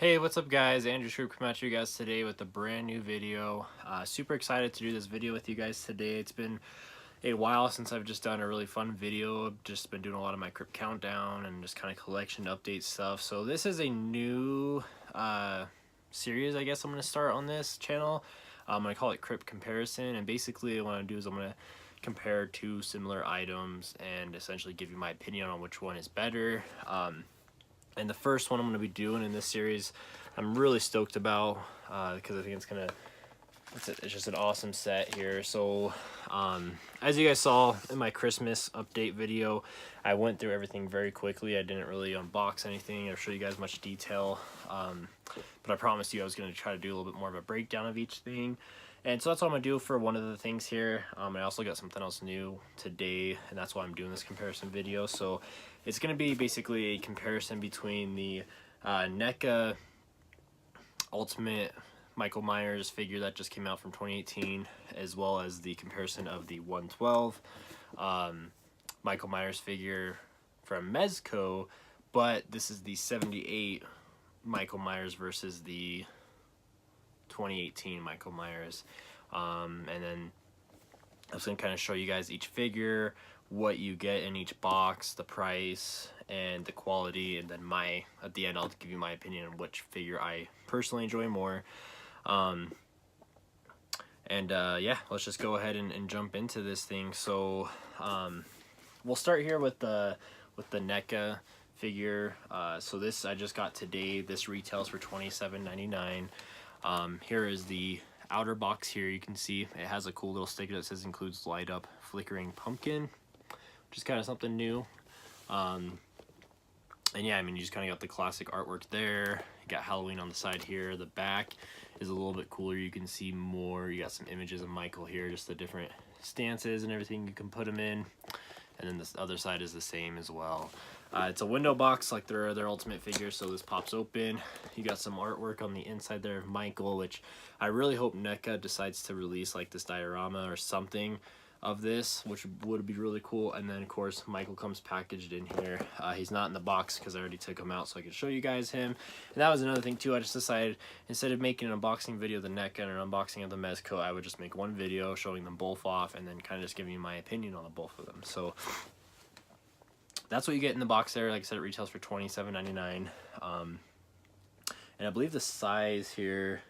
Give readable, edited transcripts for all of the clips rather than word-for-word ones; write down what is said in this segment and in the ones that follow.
Hey, what's up guys? Andrew Crypt coming at you guys today with a brand new video. Super excited to do this video with you guys today. It's been a while since I've just done a really fun video. I've just been doing a lot of my Crypt countdown and just kind of collection update stuff. So this is a new series, I guess I'm going to start on this channel. I'm going to call it Crypt Comparison, and basically what I'm going to do is I'm going to compare two similar items and essentially give you my opinion on which one is better. And the first one I'm going to be doing in this series, I'm really stoked about because I think it's just an awesome set here. So as you guys saw in my Christmas update video, I went through everything very quickly. I didn't really unbox anything or show you guys much detail, but I promised you I was going to try to do a little bit more of a breakdown of each thing. And so that's what I'm going to do for one of the things here. I also got something else new today, and that's why I'm doing this comparison video. So it's going to be basically a comparison between the Neca Ultimate Michael Myers figure that just came out from 2018, as well as the comparison of the 112 Michael Myers figure from Mezco, but this is the 78 Michael Myers versus the 2018 Michael Myers. And then I was going to kind of show you guys each figure, what you get in each box, the price, and the quality, and then at the end I'll give you my opinion on which figure I personally enjoy more. Yeah, let's just go ahead and jump into this thing. So we'll start here with the Neca figure. So this I just got today. This retails for $27.99. Here is the outer box. Here you can see it has a cool little sticker that says includes light up flickering pumpkin, which is kind of something new. And yeah, I mean, you just kind of got the classic artwork there. You got Halloween on the side here. The back is a little bit cooler. You can see more. You got some images of Michael here, just the different stances and everything you can put him in. And then this other side is the same as well. It's a window box like their Ultimate figures, so this pops open. You got some artwork on the inside there of Michael, which I really hope Neca decides to release like this diorama or something of this, which would be really cool. And then of course Michael comes packaged in here. He's not in the box because I already took him out so I could show you guys him. And that was another thing too. I just decided instead of making an unboxing video of the Neca and an unboxing of the Mezco, I would just make one video showing them both off and then kind of just giving you my opinion on the both of them. So that's what you get in the box there. Like I said, it retails for $27.99. And I believe the size here,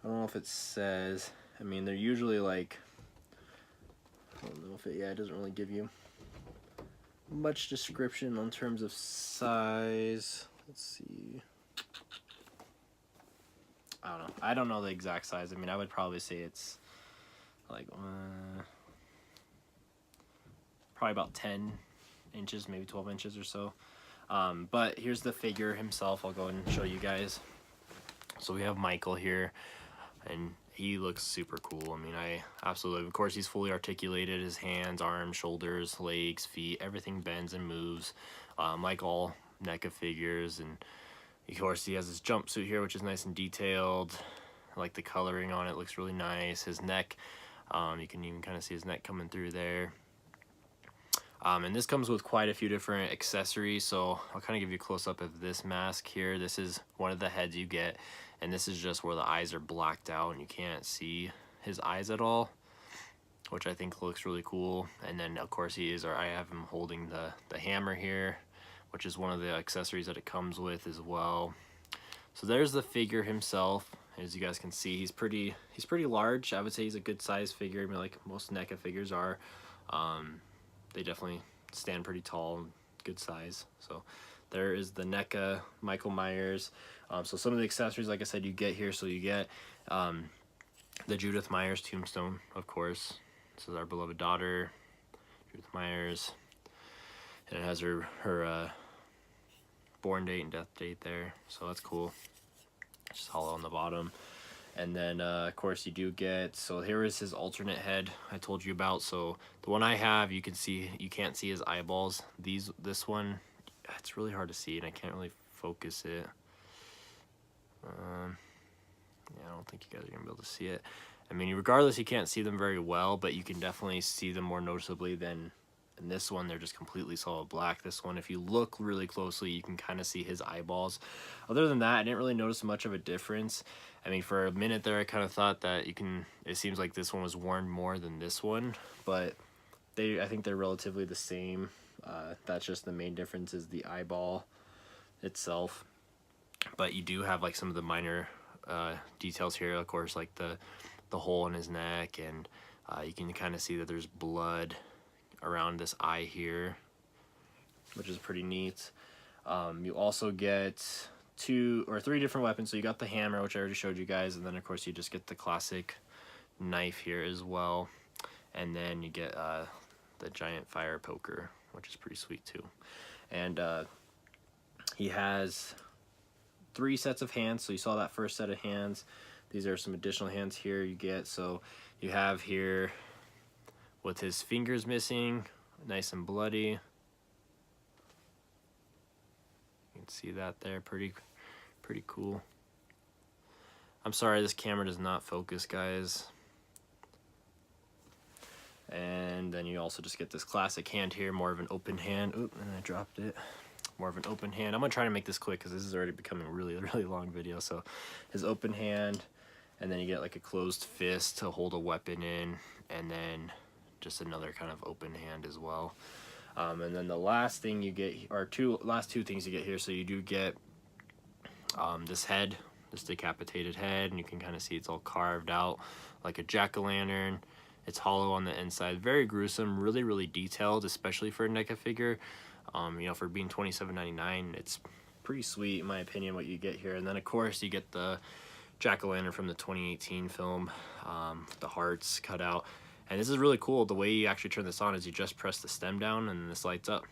I don't know if it says, I mean, they're usually like, I don't know if it, yeah, it doesn't really give you much description on terms of size. Let's see. I don't know the exact size. I mean, I would probably say it's like probably about 10 inches, maybe 12 inches or so. But here's the figure himself. I'll go ahead and show you guys. So we have Michael here, and he looks super cool. I mean, I absolutely, of course, he's fully articulated. His hands, arms, shoulders, legs, feet, everything bends and moves, like all Neca figures. And of course, he has his jumpsuit here, which is nice and detailed. I like the coloring on it, looks really nice. His neck, you can even kind of see his neck coming through there. And this comes with quite a few different accessories, so I'll kind of give you a close-up of this mask here. This is one of the heads you get, and this is just where the eyes are blacked out and you can't see his eyes at all, which I think looks really cool. And then of course I have him holding the hammer here, which is one of the accessories that it comes with as well. So there's the figure himself. As you guys can see, he's pretty large. I would say he's a good size figure. I mean, like most Neca figures are. They definitely stand pretty tall and good size. So there is the Neca Michael Myers. So some of the accessories, like I said, you get here. So you get the Judith Myers tombstone, of course. This is our beloved daughter, Judith Myers. And it has her born date and death date there. So that's cool. Just hollow on the bottom. And then of course you do get, so here is his alternate head I told you about. So the one I have, you can't see his eyeballs. This one, it's really hard to see and I can't really focus it. Yeah, I don't think you guys are gonna be able to see it. I mean, regardless, you can't see them very well, but you can definitely see them more noticeably than And this one, they're just completely solid black. This one, if you look really closely, you can kind of see his eyeballs. Other than that, I didn't really notice much of a difference. I mean, for a minute there, I kind of thought that it seems like this one was worn more than this one, but I think they're relatively the same. That's just the main difference is the eyeball itself. But you do have like some of the minor details here, of course, like the hole in his neck, and you can kind of see that there's blood around this eye here, which is pretty neat. You also get 2 or 3 different weapons. So you got the hammer, which I already showed you guys, and then of course you just get the classic knife here as well, and then you get the giant fire poker, which is pretty sweet too. And he has 3 sets of hands. So you saw that first set of hands. These are some additional hands here you get. So you have here with his fingers missing, nice and bloody. You can see that there, pretty cool. I'm sorry, this camera does not focus, guys. And then you also just get this classic hand here, more of an open hand. Oop, and I dropped it. More of an open hand. I'm gonna try to make this quick because this is already becoming a really long video. So his open hand, and then you get like a closed fist to hold a weapon in, and then just another kind of open hand as well. And then the last thing you get, or last two things you get here, so you do get this head, this decapitated head, and you can kind of see it's all carved out like a jack-o'-lantern. It's hollow on the inside, very gruesome, really detailed, especially for a NECA figure. You know, for being $27.99, it's pretty sweet in my opinion what you get here. And then of course you get the jack-o'-lantern from the 2018 film, the hearts cut out. And this is really cool. The way you actually turn this on is you just press the stem down and this lights up.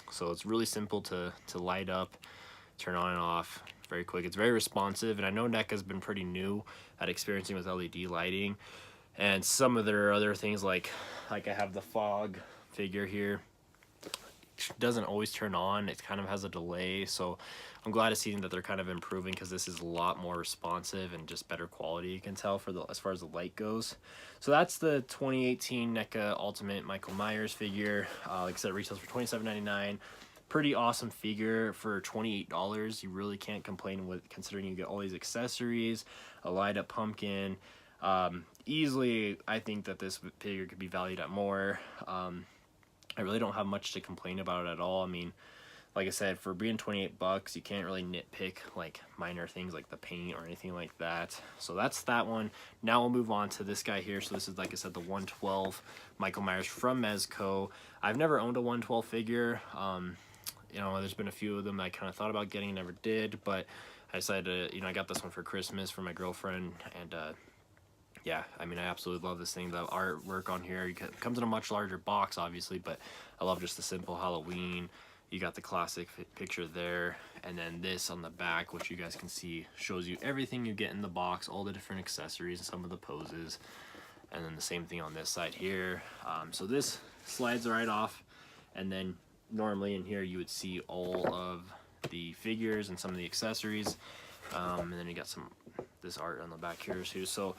So it's really simple to light up, turn on and off, very quick. It's very responsive, and I know NECA's been pretty new at experiencing with LED lighting. And some of their other things, like I have the fog figure here, doesn't always turn on. It kind of has a delay, so I'm glad to see that they're kind of improving, because this is a lot more responsive and just better quality, you can tell, for as far as the light goes. So that's the 2018 NECA Ultimate Michael Myers figure. Like I said, it retails for $27.99. Pretty awesome figure for $28. You really can't complain with, considering you get all these accessories, a light up pumpkin. Easily, I think that this figure could be valued at more. I really don't have much to complain about it at all. I mean, like I said, for being $28, you can't really nitpick like minor things like the paint or anything like that. So that's that one. Now we'll move on to this guy here. So this is, like I said, the 112 Michael Myers from Mezco. I've never owned a 112 figure. You know, there's been a few of them I kind of thought about getting, never did, but I decided to, you know, I got this one for Christmas for my girlfriend, and yeah, I mean, I absolutely love this thing. The artwork on here, it comes in a much larger box, obviously, but I love just the simple Halloween. You got the classic picture there, and then this on the back, which you guys can see, shows you everything you get in the box, all the different accessories and some of the poses, and then the same thing on this side here. So this slides right off, and then normally in here you would see all of the figures and some of the accessories, and then you got this art on the back here too. So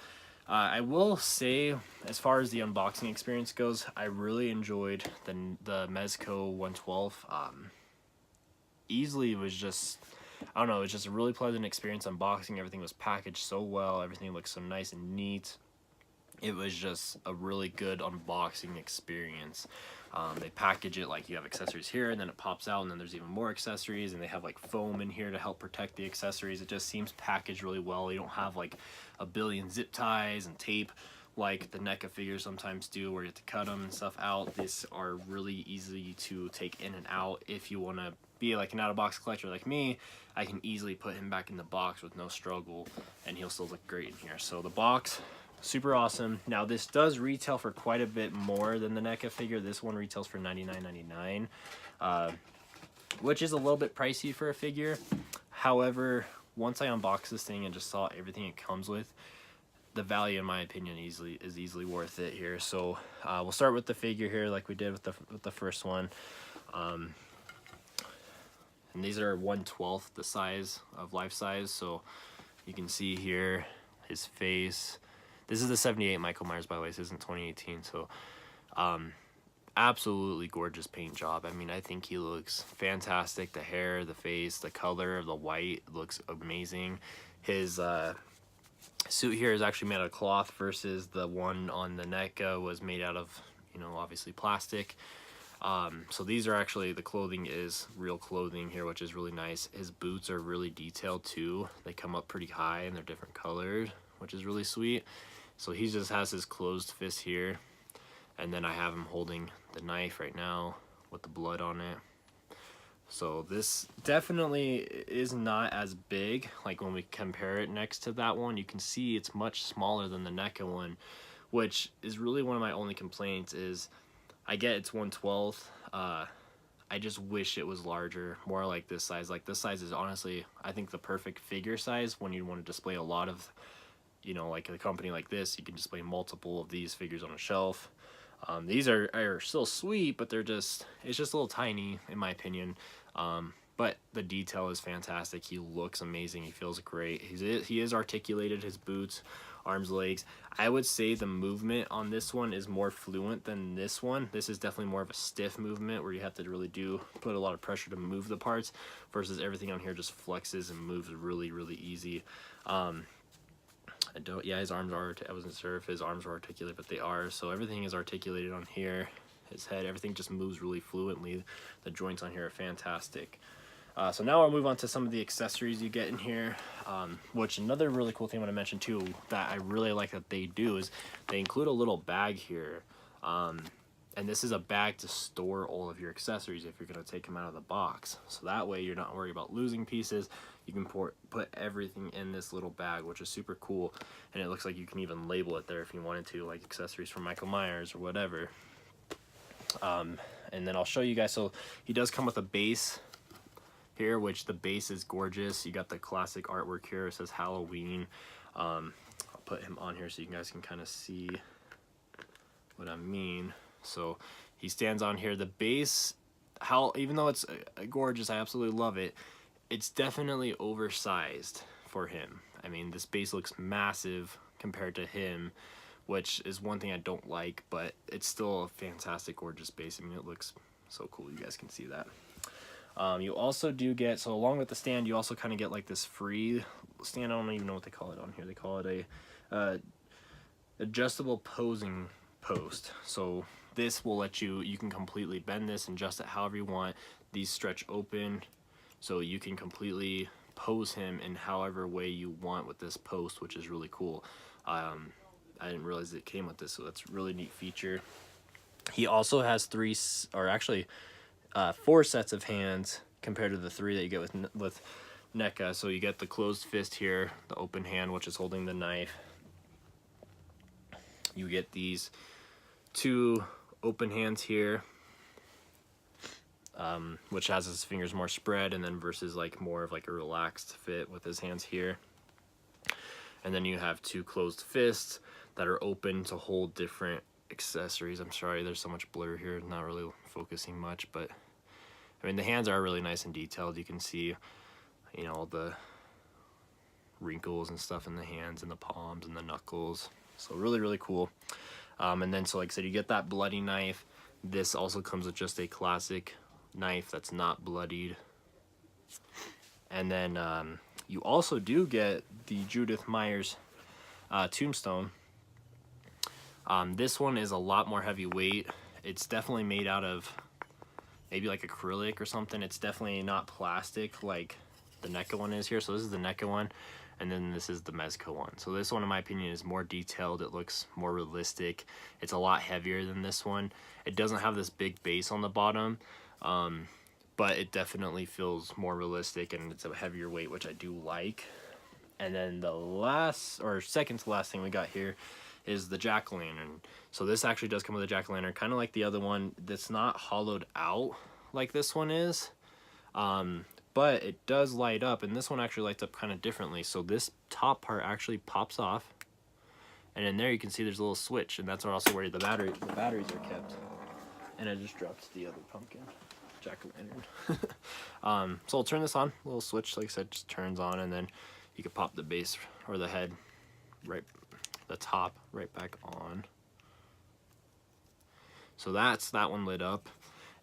I will say, as far as the unboxing experience goes, I really enjoyed the Mezco 112. Easily was just, I don't know, it was just a really pleasant experience unboxing. Everything was packaged so well. Everything looked so nice and neat. It was just a really good unboxing experience. They package it like you have accessories here, and then it pops out, and then there's even more accessories, and they have like foam in here to help protect the accessories. It just seems packaged really well. You don't have like a billion zip ties and tape like the NECA figures sometimes do, where you have to cut them and stuff out. These are really easy to take in and out. If you want to be like an out-of-box collector like me, I can easily put him back in the box with no struggle, and he'll still look great in here. So the box, super awesome. Now this does retail for quite a bit more than the NECA figure. This one retails for $99.99, which is a little bit pricey for a figure. However, once I unboxed this thing and just saw everything it comes with, the value, in my opinion, is easily worth it here. So we'll start with the figure here, like we did with the first one. And these are 1/12 the size of life size. So you can see here his face. This is the 78 Michael Myers, by the way. This isn't 2018. So absolutely gorgeous paint job. I mean, I think he looks fantastic. The hair, the face, the color of the white looks amazing. His suit here is actually made out of cloth versus the one on the Neca was made out of, you know, obviously plastic. So these are actually, the clothing is real clothing here, which is really nice. His boots are really detailed too. They come up pretty high and they're different colored, which is really sweet. So he just has his closed fist here, and then I have him holding the knife right now with the blood on it. So this definitely is not as big. Like when we compare it next to that one, you can see it's much smaller than the Neca one, which is really one of my only complaints. Is I get it's 1/12. I just wish it was larger, more like this size. Like this size is honestly, I think, the perfect figure size when you want to display a lot of, you know, like a company like this, you can display multiple of these figures on a shelf. These are still sweet, but they're just, it's just a little tiny in my opinion. But the detail is fantastic. He looks amazing. He feels great. He is articulated, his boots, arms, legs. I would say the movement on this one is more fluent than this one. This is definitely more of a stiff movement where you have to really put a lot of pressure to move the parts, versus everything on here just flexes and moves really, really easy. Yeah, his arms are, I wasn't sure if his arms were articulated, but they are. So everything is articulated on here. His head, everything just moves really fluently. The joints on here are fantastic. So now I'll move on to some of the accessories you get in here, which another really cool thing I want to mention too that I really like that they do is they include a little bag here. And this is a bag to store all of your accessories if you're going to take them out of the box. So that way you're not worried about losing pieces. You can put everything in this little bag, which is super cool. And it looks like you can even label it there if you wanted to, like accessories from Michael Myers or whatever. And then I'll show you guys. So he does come with a base here, which the base is gorgeous. You got the classic artwork here. It says Halloween. I'll put him on here so you guys can kind of see what I mean. So he stands on here. The base, even though it's gorgeous, I absolutely love it, it's definitely oversized for him. I mean, this base looks massive compared to him, which is one thing I don't like, but it's still a fantastic, gorgeous base. I mean, it looks so cool. You guys can see that. You also do get, so along with the stand, you also kind of get like this free stand. I don't even know what they call it on here. They call it a adjustable posing post. So this will let you can completely bend this and adjust it however you want. These stretch open, so you can completely pose him in however way you want with this post, which is really cool. I didn't realize it came with this, so that's a really neat feature. He also has 4 sets of hands compared to the 3 that you get with Neca. So you get the closed fist here, the open hand, which is holding the knife. You get these 2 open hands here, which has his fingers more spread, and then versus like more of like a relaxed fit with his hands here. And then you have 2 closed fists that are open to hold different accessories. I'm sorry, there's so much blur here, not really focusing much, but I mean the hands are really nice and detailed. You can see, you know, all the wrinkles and stuff in the hands and the palms and the knuckles. So really, really cool. And then, so like I said, you get that bloody knife. This also comes with just a classic knife that's not bloodied. And then you also do get the Judith Myers tombstone. This one is a lot more heavyweight. It's definitely made out of maybe like acrylic or something. It's definitely not plastic like the Neca one is here. So this is the Neca one, and then this is the Mezco one. So this one, in my opinion, is more detailed. It looks more realistic. It's a lot heavier than this one. It doesn't have this big base on the bottom, but it definitely feels more realistic, and it's a heavier weight, which I do like. And then the last, or second to last thing we got here is the jack-o'-lantern. So this actually does come with a jack-o'-lantern, kind of like the other one. That's not hollowed out like this one is, but it does light up, and this one actually lights up kind of differently. So this top part actually pops off, and in there you can see there's a little switch, and that's also where the batteries are kept. And I just dropped the other pumpkin jack-o'-lantern. So I'll turn this on. A little switch, like I said, just turns on, and then you can pop the base or the head, right, the top right back on. So that's that one lit up,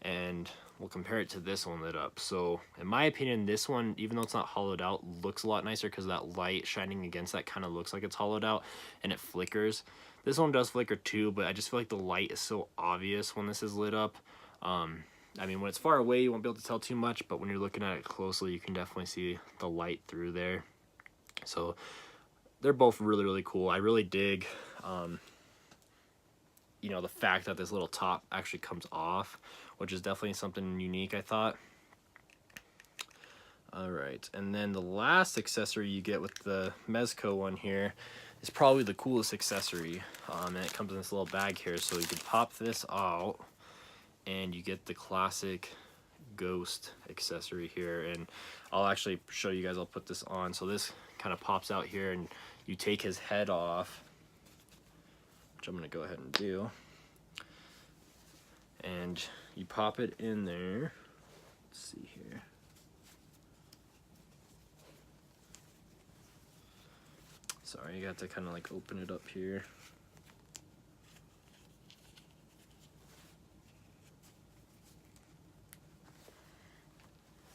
and we'll compare it to this one lit up. So in my opinion, this one, even though it's not hollowed out, looks a lot nicer because that light shining against that kind of looks like it's hollowed out and it flickers. This one does flicker too, but I just feel like the light is so obvious when this is lit up. I mean, when it's far away, you won't be able to tell too much, but when you're looking at it closely, you can definitely see the light through there. So they're both really, really cool. I really dig, you know, the fact that this little top actually comes off, which is definitely something unique, I thought. All right, and then the last accessory you get with the Mezco one here is probably the coolest accessory, and it comes in this little bag here. So you can pop this out, and you get the classic ghost accessory here. And I'll actually show you guys. I'll put this on. So this kind of pops out here, and you take his head off, which I'm gonna go ahead and do, and you pop it in there. Let's see here. Sorry, you got to kind of like open it up here.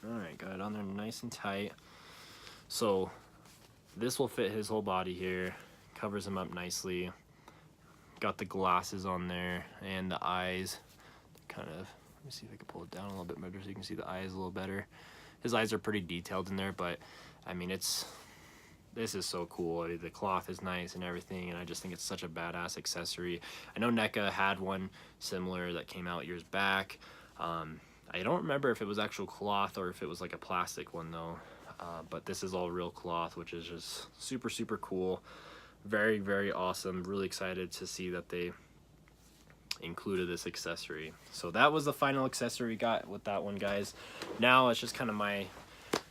Alright, got it on there nice and tight. So this will fit his whole body here, covers him up nicely. Got the glasses on there and the eyes. Kind of, let me see if I can pull it down a little bit better so you can see the eyes a little better. His eyes are pretty detailed in there, but I mean, this is so cool. The cloth is nice and everything, and I just think it's such a badass accessory. I know Neca had one similar that came out years back. I don't remember if it was actual cloth or if it was like a plastic one though, but this is all real cloth, which is just super, super cool. Very, very awesome. Really excited to see that they included this accessory. So that was the final accessory we got with that one, guys. Now it's just kind of my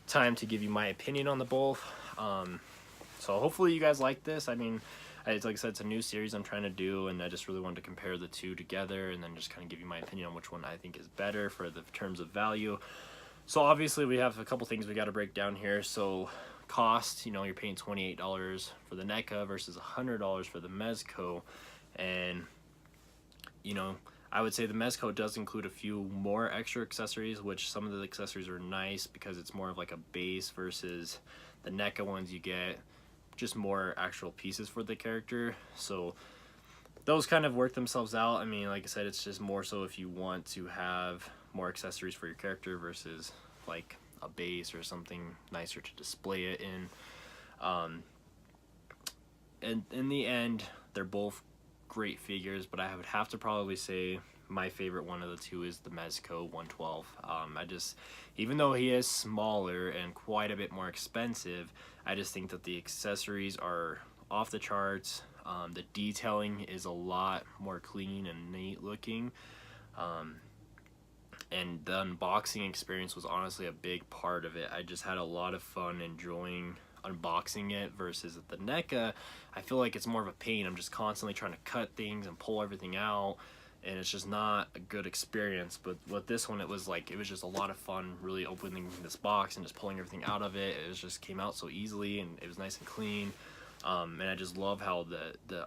time to give you my opinion on the both. So hopefully you guys like this. I mean, like I said, it's a new series I'm trying to do, and I just really wanted to compare the two together and then just kind of give you my opinion on which one I think is better for the terms of value. So obviously we have a couple things we got to break down here. So cost, you know, you're paying $28 for the Neca versus $100 for the Mezco, and you know, I would say the Mezco does include a few more extra accessories, which some of the accessories are nice because it's more of like a base, versus the Neca ones you get just more actual pieces for the character. So those kind of work themselves out. I mean, like I said, it's just more so if you want to have more accessories for your character versus like a base or something nicer to display it in. And in the end, they're both great figures, but I would have to probably say my favorite one of the two is the Mezco 112. I just, even though he is smaller and quite a bit more expensive, I just think that the accessories are off the charts. The detailing is a lot more clean and neat looking. And the unboxing experience was honestly a big part of it. I just had a lot of fun enjoying unboxing it, versus the Neca, I feel like it's more of a pain. I'm just constantly trying to cut things and pull everything out, and it's just not a good experience. But with this one, it was just a lot of fun really opening this box and just pulling everything out of it. It just came out so easily, and it was nice and clean. And I just love how the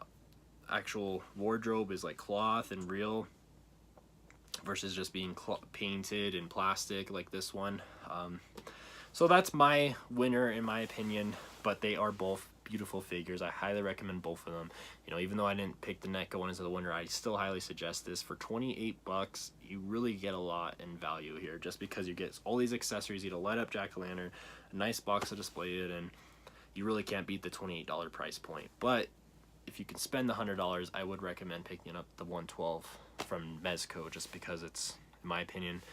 actual wardrobe is like cloth and real versus just being painted in plastic like this one. So that's my winner in my opinion, but they are both beautiful figures. I highly recommend both of them. You know, even though I didn't pick the Neca one as the winner, I still highly suggest this. For 28 bucks, you really get a lot in value here, just because you get all these accessories. You get a light up jack-o'-lantern, a nice box to display it in. You really can't beat the $28 price point. But if you can spend the $100, I would recommend picking up the 112 from Mezco, just because it's, in my opinion,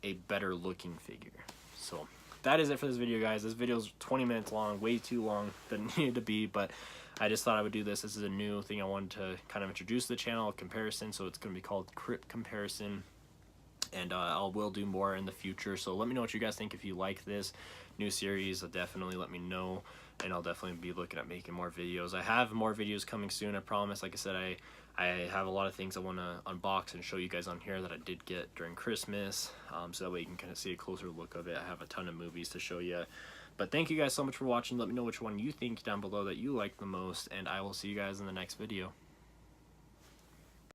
a better looking figure. So that is it for this video, guys. This video is 20 minutes long, way too long than it needed to be, but I just thought I would do this. This is a new thing I wanted to kind of introduce to the channel of comparison, so it's going to be called Crypt Comparison, and I will do more in the future. So let me know what you guys think. If you like this new series, definitely let me know, and I'll definitely be looking at making more videos. I have more videos coming soon, I promise. Like I said, I have a lot of things I want to unbox and show you guys on here that I did get during Christmas, so that way you can kind of see a closer look of it. I have a ton of movies to show you. But thank you guys so much for watching. Let me know which one you think down below that you like the most, and I will see you guys in the next video.